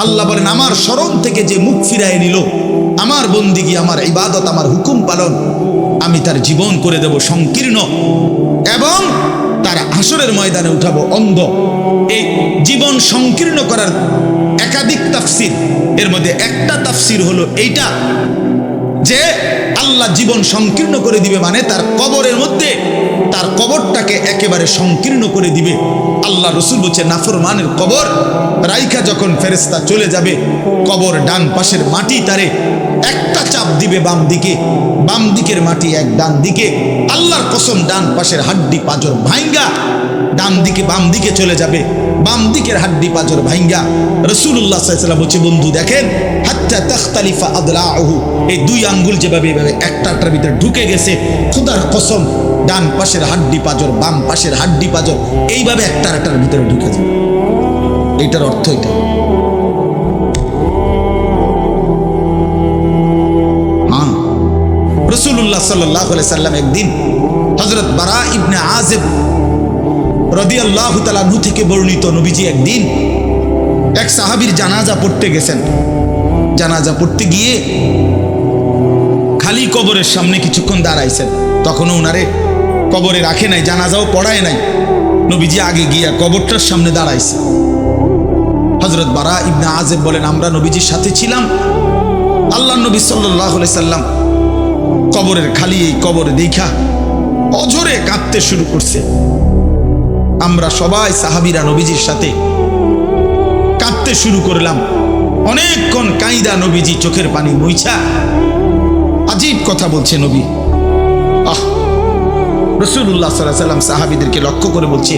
আল্লাহ বলেন আমার শরণ থেকে যে মুখ ফিরায় নিল, আমার বন্দিগি, আমার ইবাদত, আমার হুকুম পালন, আমি তার জীবন করে দেব সংকীর্ণ এবং তার হাসরের ময়দানে উঠাবো অন্ধ। এই জীবন সংকীর্ণ করার একাধিক তাফসির, এর মধ্যে একটা তাফসির হলো এইটা যে আল্লাহ জীবন সংকীর্ণ করে দিবে, মানে তার কবরের মধ্যে তার কবরটাকে একেবারে সংকীর্ণ করে দিবে। আল্লাহ রসুল বলছে নাফরমানের কবর রাইখা যখন ফেরেশতা চলে যাবে, কবর ডান পাশের মাটি তারে একটা চাপ দিবে বাম দিকে, বাম দিকের মাটি এক ডান দিকে, আল্লাহর কসম ডান পাশের হাড্ডি পাঁজর ভাঙ্গা ডান দিকে বাম দিকে চলে যাবে, বাম দিকের হাড্ডি পাঁজর ভাঙ্গা। রাসূলুল্লাহ সাল্লাল্লাহু আলাইহি ওয়াসাল্লাম বলছে বন্ধু দেখেন, হাত্তা তাখতালিফা আদলাউহু, এই দুই আঙ্গুল যেভাবে এভাবে একটার ভিতরে ঢুকে গেছে, খোদার কসম ডান পাশের হাড্ডি পাঁজর বাম পাশের হাড্ডি পাঁজর এইভাবে একটার ভিতরে ঢুকে যায়। এইটার অর্থ এটা। হ্যাঁ, রাসূলুল্লাহ সাল্লাল্লাহু আলাইহি ওয়াসাল্লাম একদিন হযরত বারা ইবনে আযিব রাদিয়াল্লাহু তাআলা আনহু থেকে বর্ণিত, নবীজি একদিন এক সাহাবীর জানাজা পড়তে গেছেন। জানাজা পড়তে গিয়ে খালি কবরের সামনে কিছুক্ষণ দাঁড়াইছেন, তখনও উনারে কবরে রাখে নাই, জানাজাও পড়ায় নাই। নবীজি আগে গিয়া কবরটার সামনে দাঁড়াইছে। হযরত বারা ইবনে আযিব বলেন আমরা নবীজির সাথে ছিলাম। আল্লাহর নবী সাল্লাল্লাহু আলাইহি সাল্লাম কবরের খালি এই কবর দেখা অঝরে কাঁদতে শুরু করছে। আমরা সবাই সাহাবীরা নবীজির সাথে কাঁদতে শুরু করলাম। অনেকক্ষণ কাইদা নবীজি চোখের পানি মুইছা আজীব কথা বলছে নবী। রাসূলুল্লাহ সাল্লাল্লাহু আলাইহি ওয়াসাল্লাম সাহাবীদেরকে লক্ষ্য করে বলছে,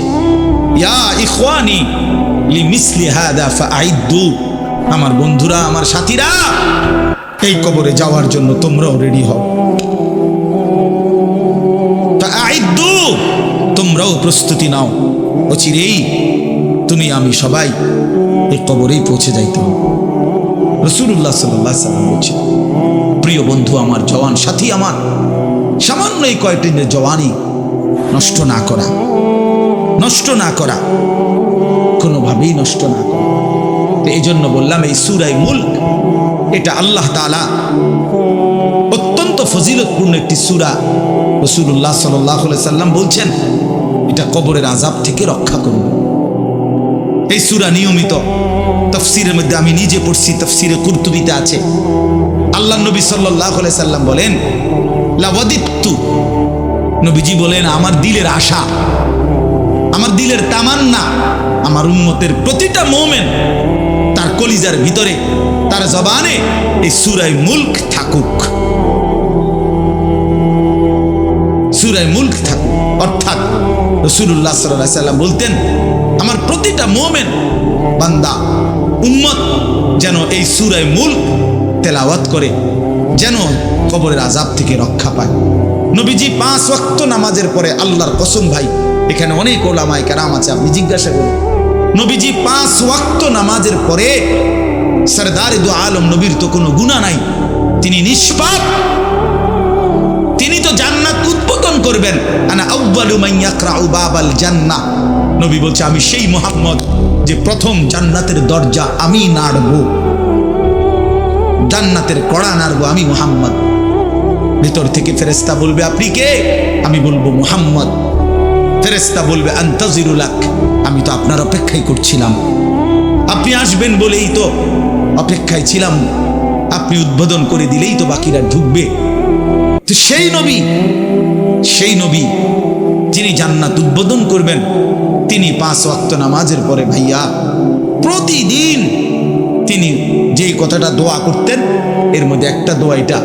ইয়া ইখওয়ানি লিমিসলি হাদা ফাআইদ্দু, আমার বন্ধুরা, আমার সাথীরা, এই কবরে যাওয়ার জন্য তোমরাও রেডি হও। ফাআইদ্দু, তোমরাও প্রস্তুতি নাও, অচিরেই তুমি আমি সবাই এই কবরেই পৌঁছে যাইতে হবে। রাসূলুল্লাহ সাল্লাল্লাহু আলাইহি ওয়াসাল্লাম বলছে, প্রিয় বন্ধু আমার, জওয়ান সাথী আমার, সামান্য এই কয়েকটি জওয়ানি নষ্ট না করা, নষ্ট না করা, কোনোভাবেই নষ্ট না করা। এই জন্য বললাম এই সূরা মুলক এটা আল্লাহ তাআলা অত্যন্ত ফজিলতপূর্ণ একটি সূরা। রাসূলুল্লাহ সাল্লাল্লাহু আলাইহি ওয়াসাল্লাম বলছেন এটা কবরের আযাব থেকে রক্ষা করবে। এই সূরা নিয়মিত তাফসীরের মধ্যে আমি নিজে পড়ছি, তাফসীরে কুরতুবীতে আছে। আল্লাহর নবী সাল্লাল্লাহু আলাইহি ওয়াসাল্লাম বলেন লাওয়াদিতু, নবীজি বলেন আমার দিলের আশা, আমার দিলের তামান্না, আমার উম্মতের প্রতিটা মুমিন তার কলিজার ভিতরে, তার জবানে এই সূরা মুলক থাকুক, সূরা মুলক থাকুক। অর্থাৎ রাসূলুল্লাহ সাল্লাল্লাহু আলাইহি ওয়াসাল্লাম বলতেন আমার প্রতিটা মুমিন বান্দা উম্মত যেন এই সূরা মুলক তেলাওয়াত করে, যেন কবরের আযাব থেকে রক্ষা পায়। নবীজি 5 ওয়াক্ত নামাজের পরে, আল্লাহর কসম ভাই, এখানে অনেক ওলামায়ে কেরাম আছে, আপনি জিজ্ঞাসা করুন, নবীজি 5 ওয়াক্ত নামাজের পরে, সরদারে দু আলম নবীর তো কোনো গুনাহ নাই, তিনি নিষ্পাপ, তিনি তো জান্নাত উদ্বোধন করবেন। আনা আউয়ালু মান ইয়াকরাউ বাবাল জান্নাহ, নবী বলছে আমি সেই মুহাম্মদ যে প্রথম জান্নাতের দরজা আমি নাড়ব, জান্নাতের কড়া নাড়ব আমি মুহাম্মদ। ভিতর থেকে ফেরেশতা বলবে আপনি কে? আমি বলবো মুহাম্মদ। ফেরেশতা বলবে আনতাজিরু লাক, আমি তো আপনার অপেক্ষাই করছিলাম, আপনি আসবেন বলেই তো অপেক্ষায় ছিলাম, আপনি উদ্বোধন করে দিলেই তো বাকিরা ঢুকবে। তো সেই নবী যিনি জান্নাত উদ্বোধন করবেন, তিনি 5 ওয়াক্ত নামাজের পরে ভাইয়া প্রতিদিন তিনি যেই কথাটা দোয়া করতেন, এর মধ্যে একটা দোয়া এটা,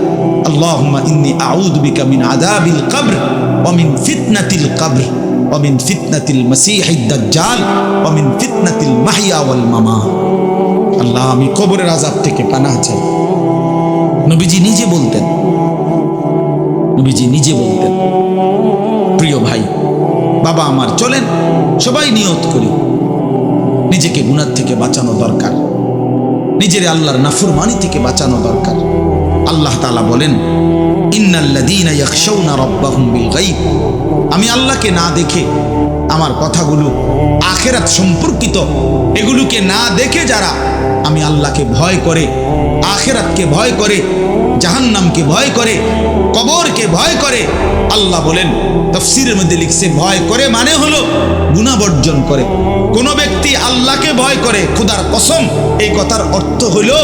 আল্লাহুম্মা ইন্নী আউযু বিকা মিন আযাবিল কবর ওয়া মিন ফিতনাতিল কবর ওয়া মিন ফিতনাতিল মাসীহিদ দাজ্জাল ওয়া মিন ফিতনাতিল মাহইয়া ওয়াল মামাত। আল্লাহ আমি কবরের আযাব থেকে পানাহ চাই। নবীজি নিজে বলতেন, নবীজি নিজে বলতেন। প্রিয় ভাই বাবা আমার, চলেন সবাই নিয়ত করি, নিজেকে গুনাহ থেকে বাঁচানো দরকার, নিজের আল্লাহর নাফরমানি থেকে বাঁচানো দরকার। আল্লাহ তাআলা বলেন ইন্নাল্লাযীনা ইয়াখশাউনা রাব্বাহুম বিল গায়ব, আমি আল্লাহকে না দেখে, আমার কথাগুলো আখিরাত সম্পর্কিত, এগুলোকে না দেখে যারা আমি আল্লাহকে ভয় করে, আখিরাতকে ভয় করে, জাহান্নামকে ভয় করে, কবরকে ভয় করে। আল্লাহ বলেন, তাফসীরের মধ্যে লিখছে, ভয় করে মানে হলো গুনাহ বর্জন করে। কোন ব্যক্তি আল্লাহকে ভয় করে, খোদার কসম এই কথার অর্থ হলো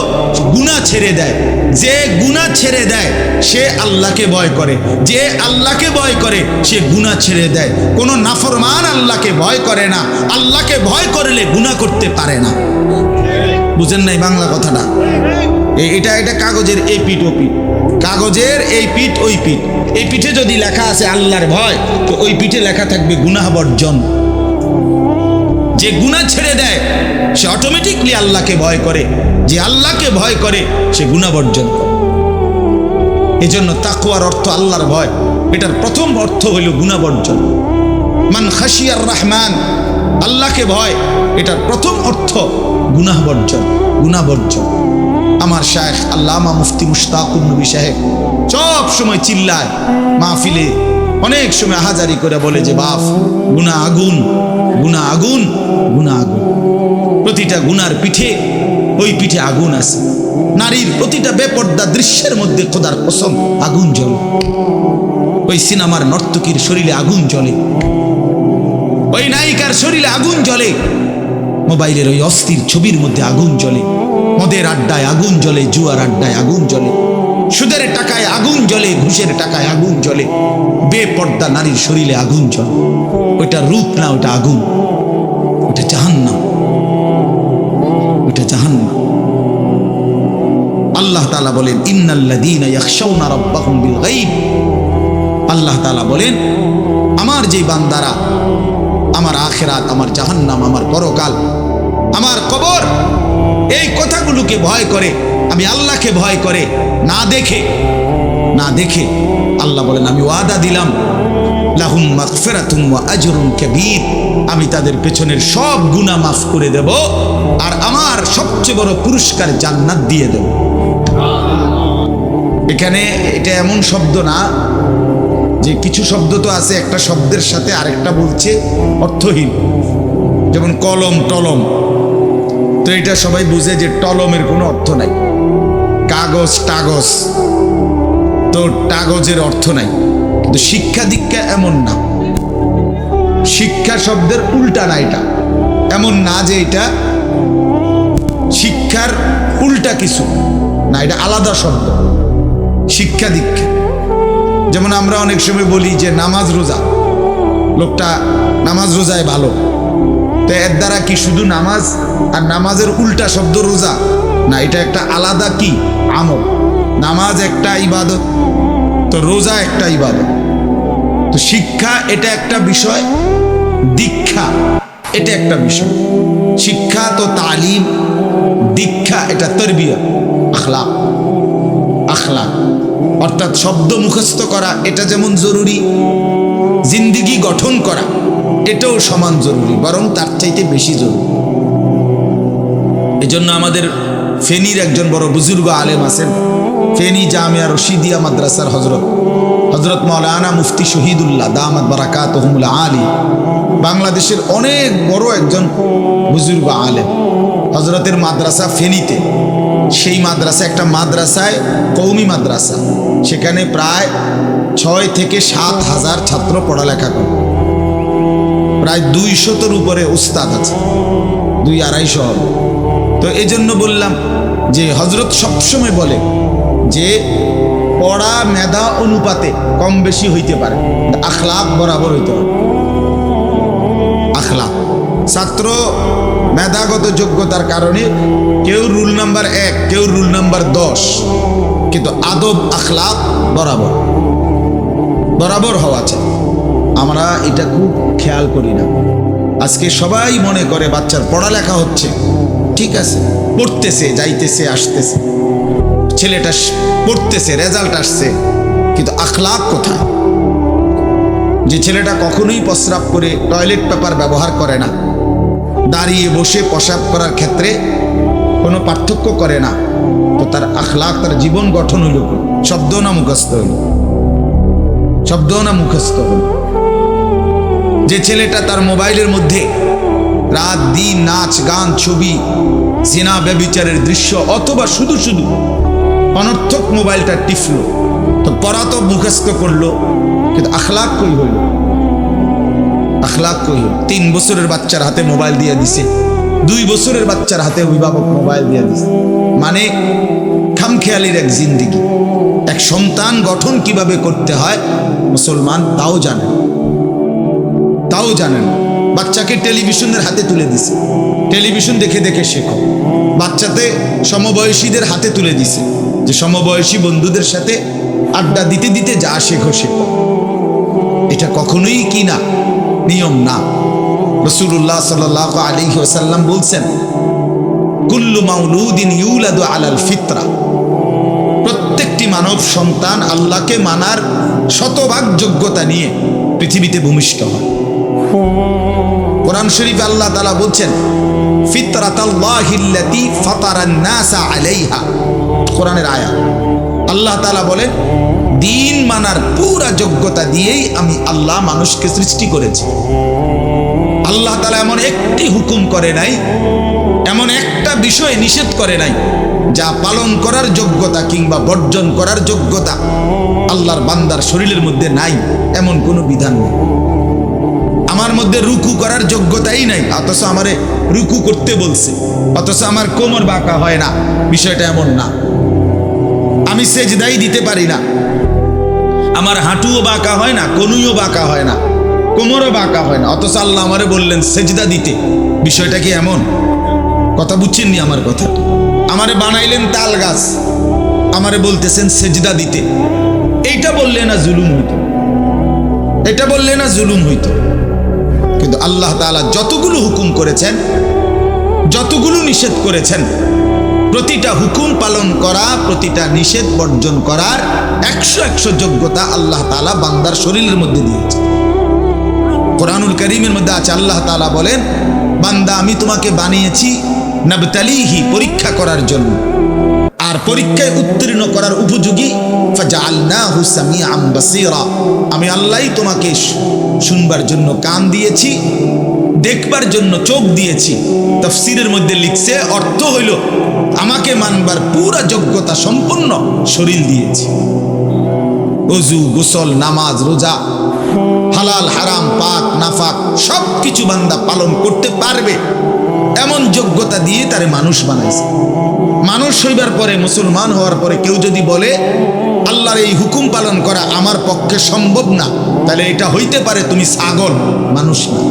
গুনাহ ছেড়ে দেয়। যে গুনাহ ছেড়ে দেয় সে আল্লাহকে ভয় করে, যে আল্লাহকে ভয় করে সে গুনাহ ছেড়ে দেয়। কোন নাফরমান আল্লাহকে ভয় করে না, আল্লাহকে ভয় করলে গুনাহ করতে পারে না। বুঝেন নাই বাংলা কথাটা? এটা কাগজের এই পিঠ ও পিঠ, কাগজের এই পিঠ ওই পিঠ। এই পিঠে যদি লেখা আছে আল্লাহর ভয়, তো ওই পিঠে লেখা থাকবে গুনাহ বর্জন। যে গুনাহ ছেড়ে দেয় সে অটোমেটিকলি আল্লাহকে ভয় করে, যে আল্লাহকে ভয় করে সে গুনাহ বর্জন করে। এজন্য তাকওয়ার অর্থ আল্লাহর ভয়, এটার প্রথম অর্থ হইল গুনাহ বর্জন। মান খাশিয়ার রহমান, আল্লাহকে ভয়, এটার প্রথম অর্থ গুনাহ বর্জন, গুনাহ বর্জন। আমার শায়েখ আল্লামা মুফতি মুশতাকুর নবী সাহেব সব সময় চিল্লায় মাহফিলে, অনেক সময় হাজারি করে বলে যে বাপ, গুনাহ আগুন, গুনাহ আগুন, গুনাহ আগুন। প্রতিটা গুনার পিঠে ওই পিঠে আগুন আছে। নারীর প্রতিটা বেপর্দা দৃশ্যের মধ্যে খোদার কসম আগুন জ্বলে। ওই সিনেমার নর্তকীর শরীরে আগুন জ্বলে, ওই নায়িকার শরীরে আগুন জ্বলে, মোবাইলের ওই অস্থির ছবির মধ্যে আগুন জ্বলে, মদের আড্ডায় আগুন জ্বলে, জুয়ার আড্ডায় আগুন জ্বলে, সুদের টাকায় আগুন জ্বলে, ঘুষের টাকায় আগুন জ্বলে, বেপর্দা নারীর শরীরে আগুন জ্বলে। ওইটা রূপ না, ওটা আগুন, ওটা জাহান্নাম, ওটা জাহান্নাম। আল্লাহ তাআলা বলেন, ইন্নাল্লাযীনা ইয়াখশাউনা রাব্বাহুম বিল গায়ব। আল্লাহ তাআলা বলেন, আমার যে বান্দারা আমার আখিরাত, আমার জাহান্নাম, আমার পরকাল, আমার কবর, এই কথাগুলোকে ভয় করে, আমি আল্লাহকে ভয় করে, না দেখে, না দেখে, আল্লাহ বলেন আমি ওয়াদা দিলাম, লাহুম মাগফিরাতুন ওয়া আজরুন কাবীর, আমি তাদের পেছনের সব গুনাহ মাফ করে দেব, আর আমার সবচেয়ে বড় পুরস্কার জান্নাত দিয়ে দেব। এখানে এটা এমন শব্দ না যে কিছু শব্দ তো আছে একটা শব্দের সাথে আরেকটা বলছে অর্থহীন, যেমন কলম, টলম। তো এটা সবাই বুঝে যে টলমের কোনো অর্থ নাই। কাগজ, টাগজ, তো টাগজের অর্থ নাই। কিন্তু শিক্ষা দীক্ষা এমন না, শিক্ষা শব্দের উল্টা না। এটা এমন না যে এটা শিক্ষার উল্টা কিছু না, এটা আলাদা শব্দ। শিক্ষা দীক্ষা, যেমন আমরা অনেক সময় বলি যে নামাজ রোজা, লোকটা নামাজ রোজায় ভালো, তো এর দ্বারা কি শুধু নামাজ আর নামাজের উল্টা শব্দ রোজা না? এটা একটা আলাদা কি আমল। নামাজ একটা ইবাদত, তো রোজা একটা ইবাদত। তো শিক্ষা এটা একটা বিষয়, দীক্ষা এটা একটা বিষয়। শিক্ষা তো তালিম, দীক্ষা এটা তরবিয়ত, আখলাক। আখলাক অর্থাৎ শব্দ মুখস্থ করা এটা যেমন জরুরি, জিন্দিগি গঠন করা এটাও সমান জরুরি, বরং তার চাইতে বেশি জরুরি। এজন্য আমাদের ফেনীর একজন বড় বুজুর্গ আলেম আছেন, ফেনী জামিয়া রশিদিয়া মাদ্রাসার হযরত মাওলানা মুফতি শহীদুল্লাহ দামাত বারাকাতুহুমুল আলী, বাংলাদেশের অনেক বড় একজন বুজুর্গ আলেম। হযরতের মাদ্রাসা ফেনীতে, সেই মাদ্রাসা একটা মাদ্রাসায় কওমি মাদ্রাসা, সেখানে প্রায় 6 থেকে 7 হাজার ছাত্র পড়ালেখা করে, প্রায় 200-এর উপরে উস্তাদ আছে, 200-250 হবে। তো এই জন্য বললাম যে হযরত সবসময় বলে যে পড়া মেধা অনুপাতে কম বেশি হইতে পারে, আখলাক বরাবর হইতে হবে। আখলাক, ছাত্র মেধাগত যোগ্যতার কারণে কেউ রুল নাম্বার 1, কেউ রুল নাম্বার 10, কিন্তু আদব আখলাক বরাবর বরাবর হওয়া চাই। আমরা এটা খুব খেয়াল করি না। আজকে সবাই মনে করে বাচ্চার পড়ালেখা হচ্ছে, ঠিক আছে, পড়তেছে, যাইতেছে, আসতেছে, ছেলেটা পড়তেছে, রেজাল্ট আসছে, কিন্তু আখলাক কোথায়? যে ছেলেটা কখনোই প্রস্রাব করে টয়লেট পেপার ব্যবহার করে না, দাঁড়িয়ে বসে প্রস্রাব করার ক্ষেত্রে কোনো পার্থক্য করে না, তো তার আখলাক, তার জীবন গঠন হইল, শব্দ না মুখস্থ হইল, শব্দ না মুখস্থ হইল। যে ছেলেটা তার মোবাইলের মধ্যে রাত দিন নাচ গান ছবি জিনা ব্যভিচারের দৃশ্য, অথবা শুধু শুধু অনর্থক মোবাইলটা টিপলো। তো পড়া তো মুখস্থ করলো, কিন্তু আখলাক কই হইল? আখলাক কই হইল? 3 বছরের বাচ্চার হাতে মোবাইল দিয়ে দিছে, 2 বছরের বাচ্চার হাতে অভিভাবক মোবাইল দিয়ে দিছে। মানে খামখেয়ালির এক জিন্দিগি। এক সন্তান গঠন কিভাবে করতে হয় মুসলমান তাও জানেন, তাও জানেন। বাচ্চাকে টেলিভিশনের হাতে তুলে দিছে, টেলিভিশন দেখে দেখে শেখো। বাচ্চাতে সমবয়সীদের হাতে তুলে দিছে, যে সমবয়সী বন্ধুদের সাথে আড্ডা দিতে দিতে যা শেখো শেখো। এটা কখনোই কি না, নিয়ম না। রাসূলুল্লাহ সাল্লাল্লাহু আলাইহি ওয়াসাল্লাম বলছেন, কুল্লু মাউলুদিন ইউলাদু আলাল ফিতরা। প্রত্যেকটি মানব সন্তান আল্লাহকে মানার শতভাগ যোগ্যতা নিয়ে পৃথিবীতে ভূমিষ্ঠ হয়। কোরআন শরীফে আল্লাহ তাআলা বলছেন, ফিতরাতাল্লাহিল্লাতী ফাতারান নাসা আলাইহা। কোরআনের আয়াত। আল্লাহ তাআলা বলেন, দিন মানার পুরা যোগ্যতা দিয়েই আমি আল্লাহ মানুষকে সৃষ্টি করেছি। আল্লাহ তাআলা এমন একটি হুকুম করে নাই, এমন একটা বিষয় নিষেধ করে নাই যা পালন করার যোগ্যতা কিংবা বর্জন করার যোগ্যতা আল্লাহর বান্দার শরীরের মধ্যে নাই, এমন কোনো বিধান নেই। আমার মধ্যে রুকু করার যোগ্যতাই নাই, অথচ আমারে রুকু করতে বলছে, অথচ আমার কোমর বাঁকা হয় না, বিষয়টা এমন না। আমি সেজদাই দিতে পারি না, আমার হাঁটুও বাঁকা হয় না, কনুইও বাঁকা হয় না, কোমরও বাঁকা হয় না, অথচ আল্লাহ আমারে বললেন সেজদা দিতে। বিষয়টা কি এমন? কথা বুঝছেননি আমার কথা? আমারে বানাইলেন তাল গাছ, আমারে বলতেছেন সেজদা দিতে। এইটা বললে না জুলুম হইতো? এটা বললে না জুলুম হইতো? কিন্তু আল্লাহ তাআলা যতগুলো হুকুম করেছেন, যতগুলো নিষেধ করেছেন, প্রতিটা হুকুম পালন করা, প্রতিটা নিষেধ বর্জন করার 100 যোগ্যতা আল্লাহ তাআলা বান্দার শরীরের মধ্যে দিয়েছে। কোরআনুল কারীমের মধ্যে আছে, আল্লাহ তাআলা বলেন, বান্দা আমি তোমাকে বানিয়েছি নাবতালিহি, পরীক্ষা করার জন্য, আর পরীক্ষায় উত্তীর্ণ করার উপযোগী। ফাজআলনাহু সামিআন বাসীরা, আমি আল্লাহই তোমাকে শুনবার জন্য কান দিয়েছি, দেখবার জন্য চোখ দিয়েছি। তাফসীরের মধ্যে লিখছে, অর্থ হইল আমাকে মানবার পুরা যোগ্যতা সম্পন্ন শরীর দিয়েছি। ওযু, গোসল, নামাজ, রোজা, হালাল হারাম, পাক নাফাক সব কিছু বান্দা পালন করতে পারবে এমন যোগ্যতা দিয়ে তারে মানুষ বানাইছে। মানুষ হইবার পরে, মুসলমান হওয়ার পরে কেউ যদি বলে আল্লাহর এই হুকুম পালন করা আমার পক্ষে সম্ভব না, তাহলে এটা হইতে পারে তুমি ছাগল, মানুষ না।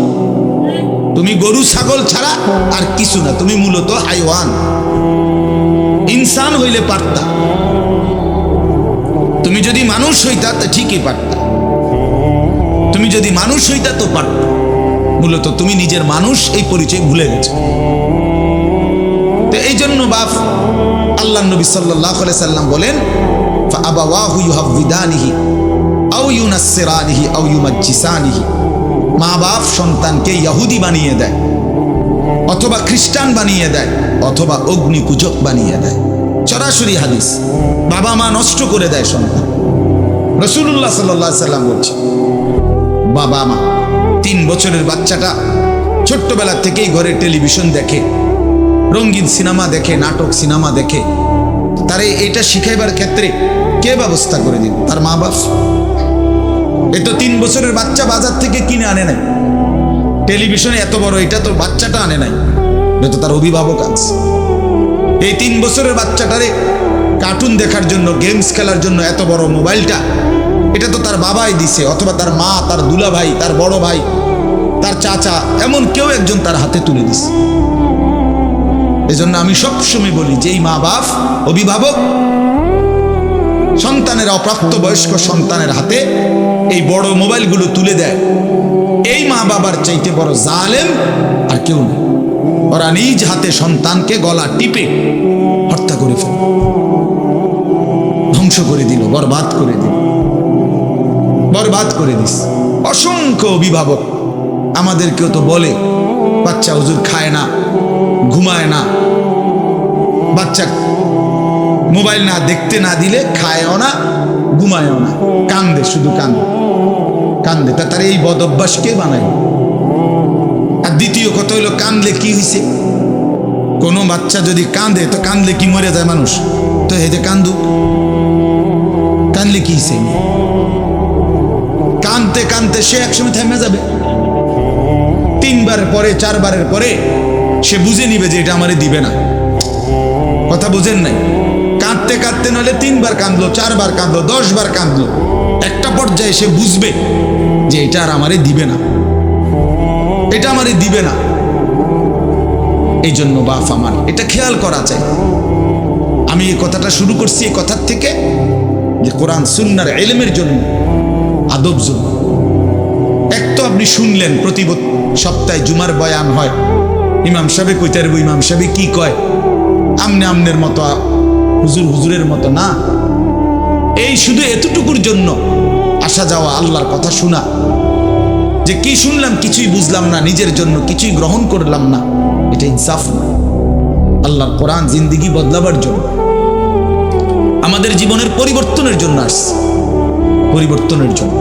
তুমি গরু ছাগল ছাড়া আর কিছু না, তুমি মূলত হাইওয়ান। ইনসান হইলে পারতা, তুমি যদি মানুষ হইতা তা ঠিকই পারতা, তুমি যদি মানুষ হইতা তো পারতা। মূলত তুমি নিজের মানুষ এই পরিচয় ভুলে গেছো। তো এই জন্য বাপ আল্লাহ নবী সাল্লাল্লাহু আলাইহি সাল্লাম বলেন, ফাআবাওয়াহু ইউহাব্বিদানিহি আও ইউনাসসিরানিহি আও ইউমাজ্জিসানিহি। মা বাপ সন্তানকে ইহুদি বানিয়ে দেয়, অথবা খ্রিস্টান বানিয়ে দেয়, অথবা অগ্নি পূজক বানিয়ে দেয়। সরাসরি হাদিস। বাবা মা নষ্ট করে দেয় সন্তান। রাসূলুল্লাহ সাল্লাল্লাহু আলাইহি সাল্লাম বলছে, বাবা মা 3 বছরের বাচ্চাটা ছোট্টবেলা থেকেই ঘরে টেলিভিশন দেখে, রঙিন সিনেমা দেখে, নাটক সিনেমা দেখে, তারে এটা শিখাইবার ক্ষেত্রে কে ব্যবস্থা করে দিল? তার মা বাপ। এ তো 3 বছরের বাচ্চা বাজার থেকে কিনে আনে নাই, টেলিভিশনে এত বড় এটা তো বাচ্চাটা আনে নাই, এটা তো তার অভিভাবক আছে। এই 3 বছরের বাচ্চাটারে কার্টুন দেখার জন্য, গেমস খেলার জন্য এত বড় মোবাইলটা, এটা তো তার বাবাই দিছে, অথবা তার মা, তার দুলা ভাই, তার বড় ভাই, তার চাচা, এমন কেউ একজন তার হাতে তুলে দিছে। এজন্য আমি সবসময় বলি, যেই মা বাপ, অভিভাবক সন্তানের, অপ্রাপ্ত বয়স্ক সন্তানের হাতে এই বড় মোবাইলগুলো তুলে দেয়, এই মা বাবার চাইতে বড় জালেম আর কেউ নেই। ওরা নিজ হাতে সন্তানকে গলা টিপে হত্যা করে ফেলে, ধ্বংস করে দিল, বরবাদ করে দিল, বরবাদ করে দিস। অসংখ্য অভিভাবক আমাদেরকেও তো বলে, বাচ্চা হুজুর খায় না, ঘুমায় না, বাচ্চা মোবাইল না দেখতে না দিলে খায়ও না, ঘুমায়ও না, কান্দে, শুধু কান্দে কান্দে। তার এই বদ অভ্যাস কে বানায়? আর দ্বিতীয় কথা হইলো, কান্দলে কি হয়েছে? কোনো বাচ্চা যদি কাঁদে তো কাঁদলে কি মরে যায় মানুষ? তো এতে কান্দুক, কাঁদলে কি সে কানতে কানতে সে একসময় থেমে যাবে। 3 বারের পরে 4 বারের পরে সে বুঝে নিবে যে এটা আমারে দিবে না। কথা বুঝেন নাই? কাঁদতে কাঁদতে নাহলে 3 বার কাঁদলো, 4 বার কাঁদলো, 10 বার কাঁদলো, একটা পর্যায়ে সে বুঝবে যে এটা আর আমারে দিবে না, এটা আমারে দিবে না। এই জন্য বাপ আমার এটা খেয়াল করা চাই। আমি এই কথাটা শুরু করছি এই কথার থেকে যে কোরআন সুন্নাহর ইলমের জন্য, আদব জন্য। এক তো আপনি শুনলেন প্রতি সপ্তাহে জুমার বয়ান হয়, ইমাম সাহেব কইতে পারবো ইমাম সাহেব কি কয়, আমনে আমনের মতো হুজুর হুজুরের মতো না। এই শুধু এতটুকুর জন্য আসা যাওয়া, আল্লাহর কথা শোনা, যে কি শুনলাম কিছুই বুঝলাম না, নিজের জন্য কিছুই গ্রহণ করলাম না, এটা ইনসাফ না। আল্লাহর কোরআন জিন্দেগি বদলাবার জন্য, আমাদের জীবনের পরিবর্তনের জন্য আসছে, পরিবর্তনের জন্য।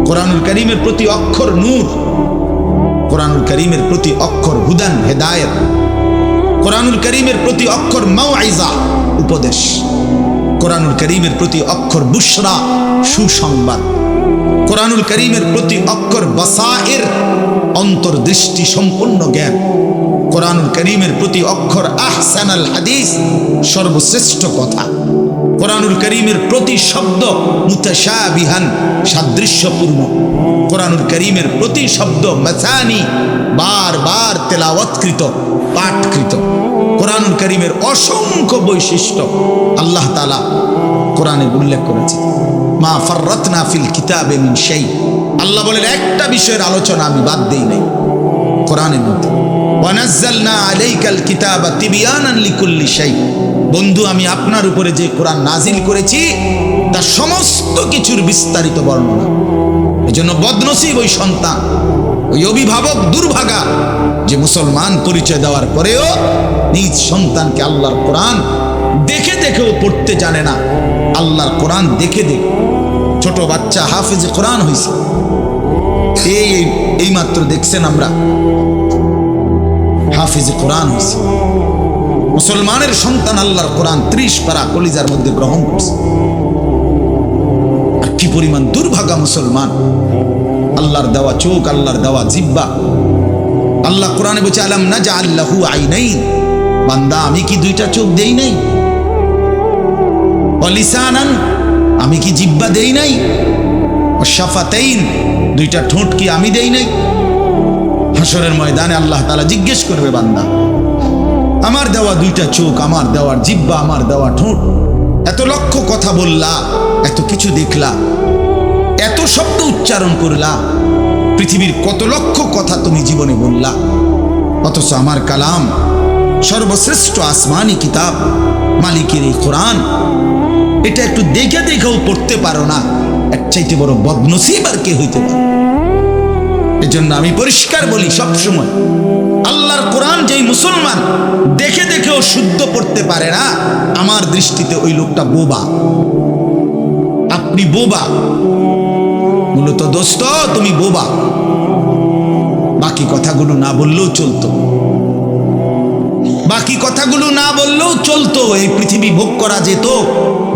কোরআনুল কারীমের প্রতি অক্ষর নূর, কোরআনুল কারীমের প্রতি অক্ষর হুদান হেদায়েত, কোরআনুল কারীমের প্রতি অক্ষর মাউইজা উপদেশ, কোরআনুল কারীমের প্রতি অক্ষর বুশরা সুসংবাদ, কোরআনুল কারীমের প্রতি অক্ষর বাসায়ের অন্তর্দৃষ্টি সম্পন্ন জ্ঞান, কোরআনুল কারীমের প্রতি অক্ষর আহসানাল হাদিস সর্বশ্রেষ্ঠ কথা, কোরআনুল কারীমের প্রতি শব্দ মুতাশাবিহান সাদৃশ্যপূর্ণ, কোরআনুল কারীমের প্রতি শব্দ মাসানি বারবার তেলাওয়াতকৃত পাঠকৃত। কোরআনুল কারীমের অসংখ্য বৈশিষ্ট্য আল্লাহ তাআলা কোরআনে উল্লেখ করেছে। মা ফাররাতনা ফিল কিতাবে মিন শাই, আল্লাহ বলেন একটা বিষয়ের আলোচনা আমি বাদ দেই নাই কোরআনের মধ্যে। ওয়া নাযালনা আলাইকাল কিতাবা তিবয়ানান লিকুল্লি শাই, বন্ধু আমি আপনার উপরে যে কোরআন নাজিল করেছি তার সমস্ত কিছুর বিস্তারিত বর্ণনা। এজন্য বদনসিব ওই সন্তান, ওই অভিভাবক দুর্ভাগা যে মুসলমান পরিচয় দেওয়ার পরেও নিজ সন্তানকে আল্লাহর কোরআন দেখে দেখেও পড়তে জানে না। আল্লাহর কোরআন দেখে দেখে ছোট বাচ্চা হাফেজে কোরআন হয়েছে, এই মাত্র দেখছেন আমরা হাফেজে কোরআন হয়েছে। মুসলমানের সন্তান আল্লাহর কোরআন 30 পারা কলিজার মধ্যে গ্রহণ করছে। আর কি পরিমাণ দুর্ভাগা মুসলমান! আল্লাহর দেওয়া চোখ, আল্লাহর দেওয়া জিহ্বা। আল্লাহ কোরআনে বলছে আলাম নাজআল লাহু আইনাইন, বান্দা আমি কি 2টা চোখ দেই নাই? ওয়া লিসানান, আমি কি জিহ্বা দেই নাই? ওয়া শাফাতাইন, 2টা ঠোঁট কি আমি দেই নাই? হাসরের ময়দানে আল্লাহ তাআলা জিজ্ঞেস করবে বান্দা আমার দেওয়া 2টা চোখ, আমার দেওয়ার জিহ্বা, আমার দেওয়া ঠোঁট, এত লক্ষ কথা বললা, এত কিছু দেখলা, এত শব্দ উচ্চারণ করলা, পৃথিবীর কত লক্ষ কথা তুমি জীবনে বললা, অথচ আমার কালাম সর্বশ্রেষ্ঠ আসমানি কিতাব মালিকের এই কোরআন, এটা একটু দেখে দেখেও পড়তে পারো না, এর চাইতে বড় বদনসিব আর কে হইতে পারে? এজন্য আমি পরিষ্কার বলি সবসময়, আল্লাহর কোরআন যেই মুসলমান দেখে দেখেও শুদ্ধ পড়তে পারে না, আমার দৃষ্টিতে ওই লোকটা বোবা। আপনি বোবা, মূলত দোস্ত তুমি বোবা। বাকি কথাগুলো না বললেও চলতো, বাকি কথাগুলো না বললেও চলতো, এই পৃথিবী ভোগ করা যেত।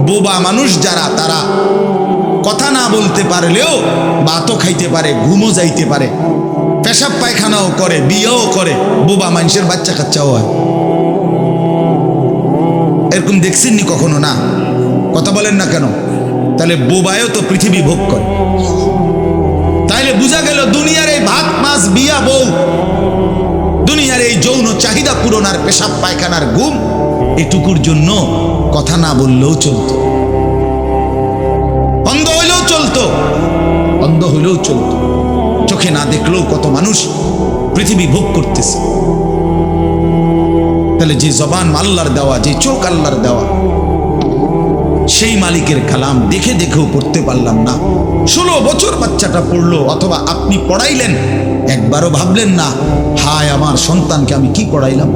বোবা মানুষ যারা, তারা কথা না বলতে পারলেও ভাতও খাইতে পারে, ঘুমও যাইতে পারে, পেশাব পায়খানাও করে, বিয়েও করে, বোবা মানুষের বাচ্চা কাচ্চাও হয়। এরকম দেখছেননি কখনো? না, কথা বলেন না কেন? তাহলে বোবায়ও তো পৃথিবী ভোগ করে। তাইলে বোঝা গেল দুনিয়ার এই ভাত মাছ বিয়া বউ, দুনিয়ার এই যৌন চাহিদা পূরণ আর পেশাব পায়খানার ঘুম, এটুকুর জন্য কথা না বললেও চলতো, অন্ধ হইলেও চলতো, অন্ধ হইলেও চলতো, চোখে না দেখলেও কত মানুষ পৃথিবী ভোগ করতেছে। তাহলে যে জবান আল্লাহর দেওয়া, যে চোখ আল্লাহর দেওয়া, সেই মালিকের কালাম দেখে দেখেও পড়তে পারলাম না। 16 বছর বাচ্চাটা পড়লো, অথবা আপনি পড়াইলেন, একবারও ভাবলেন না হায় আমার সন্তানকে আমি কি পড়াইলাম?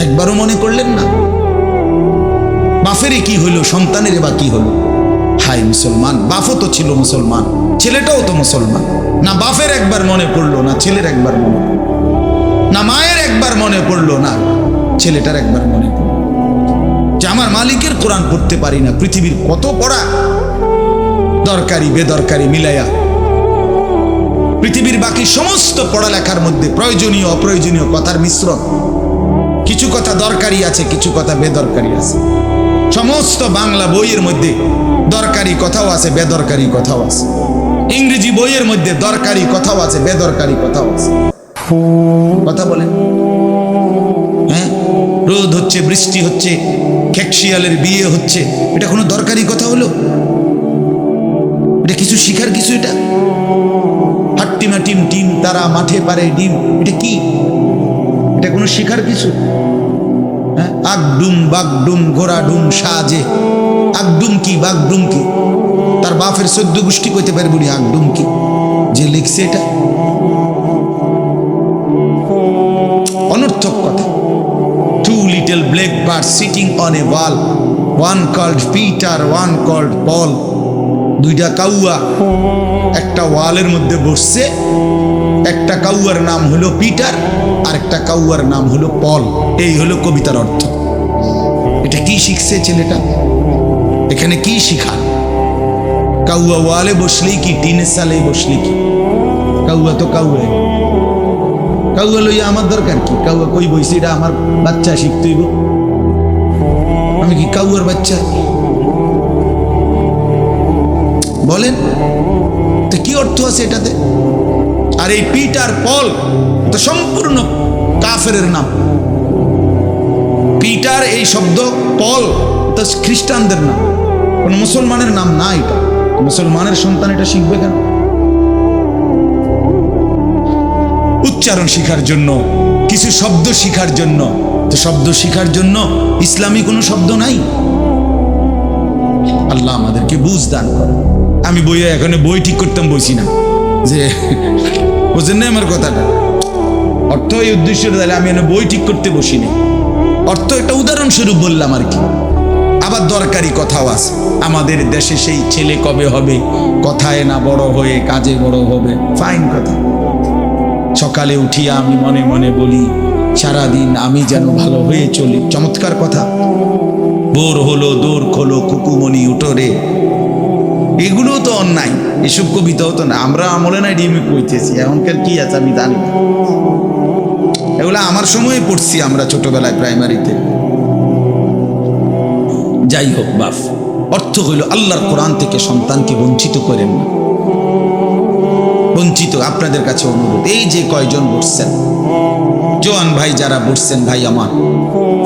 একবারও মনে করলেন না বাফেরই কি হইল, সন্তানের বা কি হলো? হায় মুসলমান, বাফও তো ছিল মুসলমান, ছেলেটাও তো মুসলমান, না বাফের একবার মনে পড়লো, না ছেলের একবার মনে পড়লো, না মায়ের একবার মনে পড়লো, না ছেলেটার একবার মনে পড়লো যে আমার মালিকের কোরআন পড়তে পারি না। পৃথিবীর কত পড়া, দরকারি বেদরকারি মিলাইয়া পৃথিবীর বাকি সমস্ত পড়ালেখার মধ্যে প্রয়োজনীয় অপ্রয়োজনীয় কথার মিশ্রণ। কিছু কথা দরকারি আছে, কিছু কথা বেদরকারি আছে। সমস্ত বাংলা বইয়ের মধ্যে দরকারি কথাও আছে, বেদরকারি কথাও আছে। ইংরেজি বইয়ের মধ্যে দরকারি কথাও আছে, বেদরকারি কথাও আছে। কথা বলেন, হ্যাঁ? রোদ হচ্ছে, বৃষ্টি হচ্ছে, খেকশিয়ালের বিয়ে হচ্ছে, এটা কোনো দরকারি কথা হলো? এটা কিছু শিখার কিছু? এটা হাট্টিমা টিম টিম তারা মাঠে পারে ডিম, এটা কি? এটা কোনো শিখার কিছু? হ্যাঁ, আগডুম বাগডুম ঘোড়া ডুম সাজে। আগডুম কি বাগডুম কি? তার বাপের 14 গোষ্ঠী কইতে পারে বুড়ি আগডুম কি? যে লিখছে এটা অনর্থক কথা। Two little black birds sitting on a wall, one called Peter, one called Paul. দুইটা কাউয়া একটা ওয়ালের মধ্যে বসছে। একটা কাউয়ার নাম হলো পিটার, আর একটা কাউয়ার নাম হলো পল। এই হলো কবিতার অর্থ। এটা কি শিখছে ছেলেটা? এখানে কি শিখা? কাউয়া ওয়ালে বসলেই কি, টিনের সালে বসলে কি? কাউয়া তো কাউয়া। কাউয়া লইয়া আমার দরকার কি? কাউয়া কই বইছে, এটা আমার বাচ্চা শিখতেইব। আমি কি কাউয়ার বাচ্চা? বলেন তো কি অর্থ আছে এটাতে? আর এই পিটার পল তো সম্পূর্ণ কাফেরের নাম। পিটার এই শব্দ, পল তো খ্রিস্টানদের নাম, কোন মুসলমানের নাম না। এটা মুসলমানের সন্তান, এটা শিখবে কেন? উচ্চারণ শিখার জন্য, কিছু শব্দ শিখার জন্য। তো শব্দ শিখার জন্য ইসলামী কোনো শব্দ নাই। আল্লাহ আমাদেরকে বুঝ দান করে। আমি বইয়ে এখানে বই ঠিক করতাম বসি না, যে বুঝেন না আমার কথাটা? অর্থ এই উদ্দেশ্য তাহলে আমি বই ঠিক করতে বসিনি। অর্থ একটা উদাহরণস্বরূপ বললাম আর কি। আবার দরকারি কথাও আছে। আমাদের দেশে সেই ছেলে কবে হবে, কথায় না বড় হয়ে কাজে বড় হবে। ফাইন কথা। সকালে উঠিয়া আমি মনে মনে বলি, সারাদিন আমি যেন ভালো হয়ে চলি। চমৎকার কথা। ভোর হলো দৌড় খোলো কুকুমনি উঠোরে, এগুলো তো অন্যায়। এসব কবিতাও তো না, আমরা আমলে নাই ডিমে কইতেছি। এখনকার কি আছে আমি জানি না। এগুলো আমার সময়ে পড়ছি আমরা ছোটবেলায় প্রাইমারিতে। যাই হোক বাপ, অর্থ হইল আল্লাহর কোরআন থেকে সন্তানকে বঞ্চিত করেন না। বঞ্চিত আপনাদের কাছে অনুরোধ। এই যে কয়জন বসছেন, জোয়ান ভাই যারা বসছেন, ভাই আমার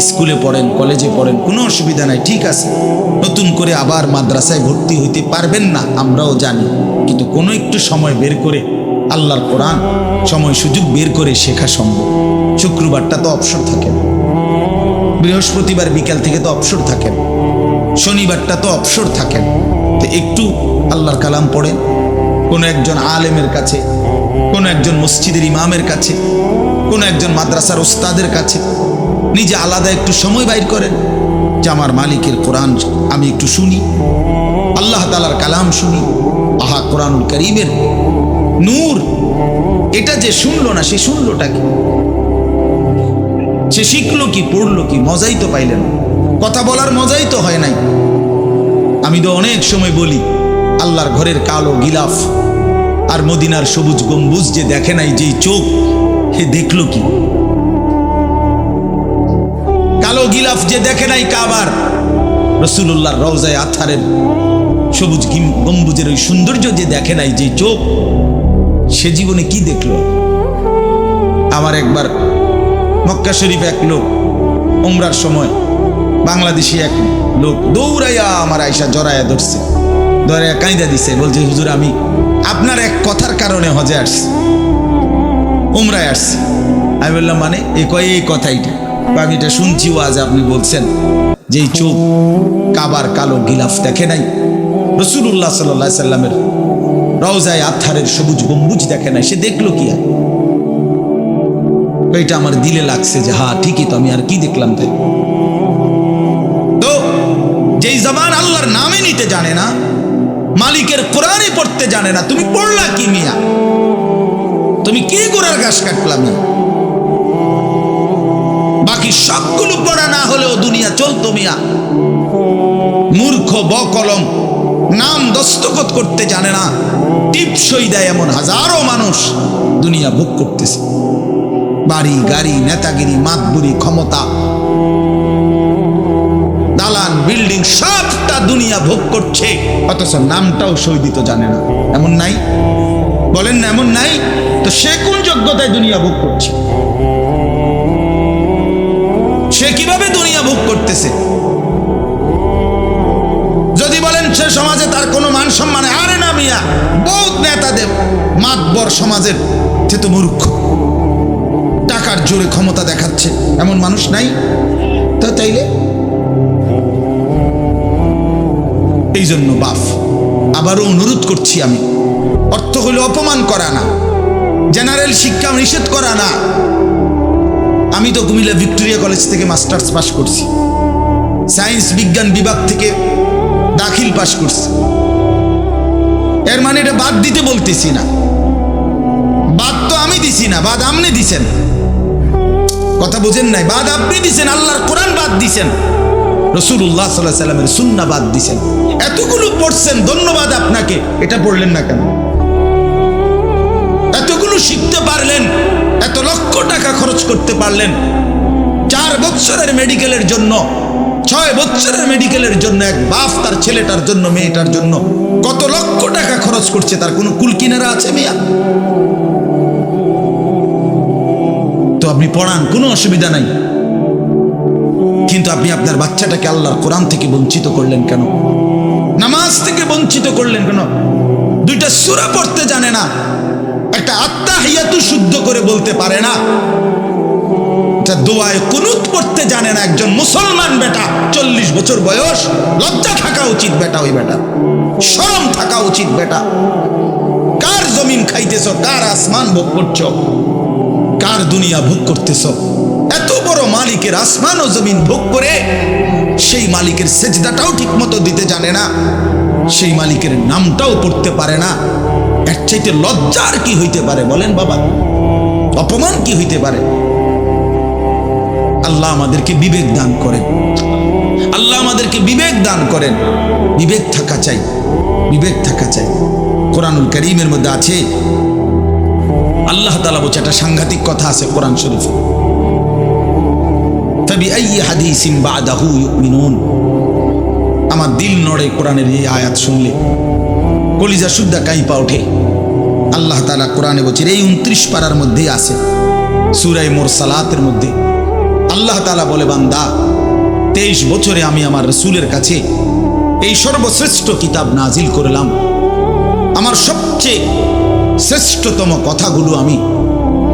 স্কুলে পড়েন, কলেজে পড়েন, কোনো অসুবিধা নাই, ঠিক আছে। নতুন করে আবার মাদ্রাসায় ভর্তি হইতে পারবেন না, আমরাও জানি। কিন্তু কোনো একটু সময় বের করে আল্লাহর কোরআন সময় সুযোগ বের করে শেখা সম্ভব। শুক্রবারটা তো অবসর থাকেন, বৃহস্পতিবার বিকাল থেকে তো অবসর থাকেন, শনিবারটা তো অবসর থাকেন। তো একটু আল্লাহর কালাম পড়েন, কোনো একজন আলেমের কাছে, কোনো একজন মসজিদের ইমামের কাছে, কোনো একজন মাদ্রাসার ওস্তাদের কাছে নিজে আলাদা একটু সময় বাইর করেন যে আমার মালিকের কোরআন আমি একটু শুনি, আল্লাহ তাআলার কালাম শুনি। আহা, কোরআনুল কারীমের নূর। এটা যে শুনলো না, সে শুনলোটা কি? সে শিখলো কি, পড়লো কি? মজাই তো পাইলেন। কথা বলার মজাই তো হয় নাই। আমি তো অনেক সময় বলি, আল্লাহর ঘরের কালো গিলাফ আর মদিনার সবুজ গম্বুজ যে দেখে নাই, যেই চোখ, হে দেখলো কি? কালো গিলাফ যে দেখে নাই কাবার, রাসূলুল্লাহর রওজায়ে আতহারের সবুজ গম্বুজের ওই সৌন্দর্য যে দেখে নাই, যে চোখ, সে জীবনে কি দেখলো? আমার একবার মক্কা শরীফ এক লোক উমরার সময়, বাংলাদেশি এক লোক দৌড়াইয়া আমার আয়সা জড়াইয়া ধরছে, ধরাইয়া কাঁদা দিছে, বলছে হুজুর আমি আপনার এক কথার কারণে হজে আসছি, উমরায় আসছি। আমি বললাম মানে? এই কথাইটা আমি এটা শুনছি আজ আপনি বলছেন যে এই চোখ কাবার কালো গিলাফ দেখে নাই, রাসূলুল্লাহ সাল্লাল্লাহু আলাইহি সাল্লামের রওজায়ে আতহারের সবুজ গম্বুজ দেখে নাই, সে দেখলো কি? আর এটা আমার দিলে লাগছে যে হ্যাঁ ঠিকই তো, আমি আর কি দেখলাম? তাই তো যেই জবান আল্লাহর নামে নিতে জানে না, মালিকের কোরআনই পড়তে জানে না, তুমি পড়লা কি মিয়া? তুমি কি গোড়ার ঘাস কাটলা মিয়া? সবগুলো পড়া না হলেও দুনিয়া চলতো মিয়া। মূর্খ বকলম, নাম দস্তখত করতে জানে না, টিপসই দেয় এমন হাজারো মানুষ দুনিয়া ভোগ করতেছে। বাড়ি গাড়ি, নেতাগিরি, মাতবুরি, ক্ষমতা, দালান বিল্ডিং সবটা দুনিয়া ভোগ করছে, অথচ নামটাও সই দিতে জানে না। এমন নাই? বলেন না এমন নাই? তো সে কোন যোগ্যতায় দুনিয়া ভোগ করছে? সে কিভাবে দুনিয়া ভোগ করতেছে? যদি বলেন সে সমাজে তার কোনো মান সম্মান, আরে না মিয়া, বহুত নেতাদের মাতবর সমাজের, সে তো মূর্খ, টাকার জোরে ক্ষমতা দেখাচ্ছে, এমন মানুষ নাই? তা তাইলে এই জন্য বাপ আবারও অনুরোধ করছি আমি, অর্থ হলো অপমান করা না, জেনারেল শিক্ষা নিষেধ করা না। আমি তো কুমিল্লা ভিক্টোরিয়া কলেজ থেকে মাস্টার্স পাস করছি, সায়েন্স বিজ্ঞান বিভাগ থেকে দাখিল পাস করছি। এর মানে এটা বাদ দিতে বলতেছি না, বাদ তো আমি দিছি না, বাদ আপনি দিছেন। কথা বুঝেন নাই? বাদ আপনি দিছেন, আল্লাহর কোরআন বাদ দিছেন, রাসূলুল্লাহ সাল্লাল্লাহু আলাইহি সাল্লামের সুন্নাহ বাদ দিছেন। এতগুলো পড়ছেন, ধন্যবাদ আপনাকে। এটা পড়লেন না কেন? এতগুলো শিখতে পারলেন, এত লক্ষ টাকা খরচ করতে পারলেন, 4 বছরের মেডিকেলের জন্য, 6 বছরের মেডিকেলের জন্য এক বাপ তার ছেলেটার জন্য, মেয়েটার জন্য কত লক্ষ টাকা খরচ করছে, তার কোনো কুল কিনারা আছে মিয়া? তো আপনি পড়ান, কোনো অসুবিধা নাই, কিন্তু আপনি আপনার বাচ্চাটাকে আল্লাহর কোরআন থেকে বঞ্চিত করলেন কেন? নামাজ থেকে বঞ্চিত করলেন কেন? 2টা সূরা পড়তে জানে না, একটা আত্তাহিয়াতু শুদ্ধ করে বলতে পারে না, একটা দোয়ায়ে কুনুত পড়তে জানে না। একজন মুসলমান বেটা, 40 বছর বয়স, লজ্জা থাকা উচিত বেটা, ওই বেটা শরম থাকা উচিত বেটা। কার জমিন খাইতেছ, কার আসমান ভোগ করছো, কার দুনিয়া ভোগ করতেছ? এত বড় মালিকের আসমান ও জমিন ভোগ করে সেই মালিকের সেজদাটাও ঠিক মতো দিতে জানে না, সেই মালিকের নামটাও পড়তে পারে না। এর চাইতে লজ্জার কি হইতে পারে বলেন বাবা? অপমান কি হইতে পারে? আল্লাহ আমাদেরকে বিবেক দান করেন, আল্লাহ আমাদেরকে বিবেক দান করেন। বিবেক থাকা চাই, বিবেক থাকা চাই। কোরআনুল কারীমের মধ্যে আছে, আল্লাহ তাআলা বলছে, একটা সাংঘাতিক কথা আছে কোরআন শরীফে, ফাবিআইয়ি হাদিসিন বাদাহু ইউমিনুন। আমার দিল নড়ে কোরআনের এই আয়াত শুনলে, কলিজা সুদ্ধা কাঁইপা ওঠে। আল্লাহ তাআলা কোরআনে বলছে, এই 29 পারার মধ্যেই আছে, সূরা মুরসালাতের মধ্যে আল্লাহ তাআলা বলে, বান্দা 23 বছরে আমি আমার রাসূলের কাছে এই সর্বশ্রেষ্ঠ কিতাব নাজিল করলাম, আমার সবচেয়ে শ্রেষ্ঠতম কথাগুলো আমি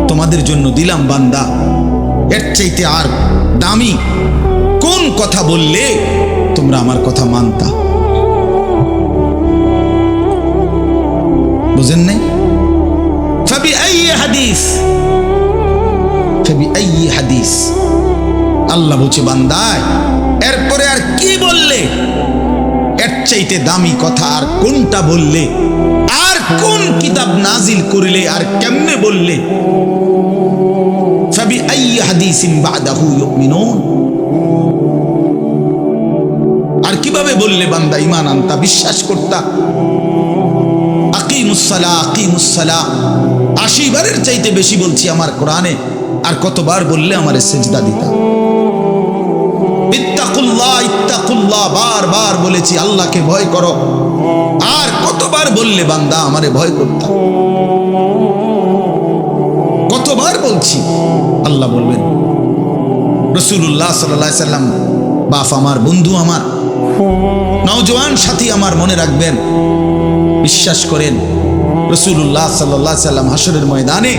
তোমাদের জন্য দিলাম। বান্দা, এর চাইতে আর দামি কোন কথা বললে তোমরা আমার কথা মানতা? বুঝেন নাই? ফাবিআইয়ি হাদিস, ফাবিআইয়ি হাদিস। আল্লাহ বলছে, বান্দা এরপরে আর কি বললে, এর চাইতে দামি কথা আর কোনটা বললে, আর কোন কিতাব নাজিল করলে, আর কেমনে বললে? ফাবিআইয়ি হাদিসিন বাদাহু ইউমিনুন। আর কিভাবে বললে বান্দা ঈমান আনতা, বিশ্বাস করতা? আকিমুস সালাহ, আকিমুস সালাহ 80 বারের চাইতে বেশি বলছি আমার কোরআনে, আর কতবার বললে আমারে সিজদা দিতা? ইত্তাকুল্লাহ, ইত্তাকুল্লাহ বারবার বলেছি, আল্লাহকে ভয় করো, আর কতবার বললে বান্দা আমারে ভয় করতা? কতবার বলছি? আল্লাহ বলবেন। রাসূলুল্লাহ সাল্লাল্লাহু আলাইহি সাল্লাম বাপ আমার, বন্ধু আমার, নওজোয়ান সাথী আমার, মনে রাখবেন, বিশ্বাস করেন, রাসূলুল্লাহ সাল্লাল্লাহু আলাইহি সাল্লাম হাসরের ময়দানে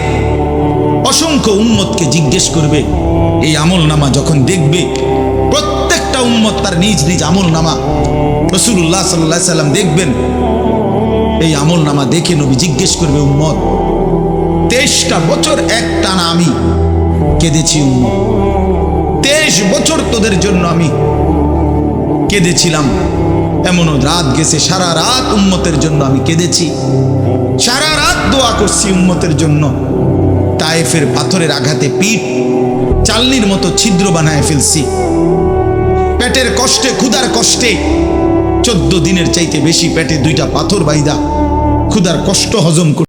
অসংখ্য উম্মতকে জিজ্ঞেস করবে। এই আমল নামা যখন দেখবে, প্রত্যেকটা উম্মত তার নিজ নিজ আমল নামা, রাসূলুল্লাহ সাল্লাল্লাহু আলাইহি সাল্লাম দেখবেন। এই আমল নামা দেখে নবী জিজ্ঞেস করবে, উম্মত 23টা বছর একটানা আমি কেঁদেছি, উম্মত 23 বছর তোদের জন্য আমি কেঁদেছিলাম। এমনও রাত গেছে, সারা রাত উম্মতের জন্য আমি কেঁদেছি, সারা রাত দোয়া করছি উম্মতের জন্য। তায়েফের পাথরের আঘাতে পিঠ, চালনির মতো ছিদ্র বানায় ফেলছি। পেটের কষ্টে, ক্ষুধার কষ্টে 14 দিনের চাইতে বেশি পেটে 2টা পাথর বাইদা ক্ষুধার কষ্ট হজম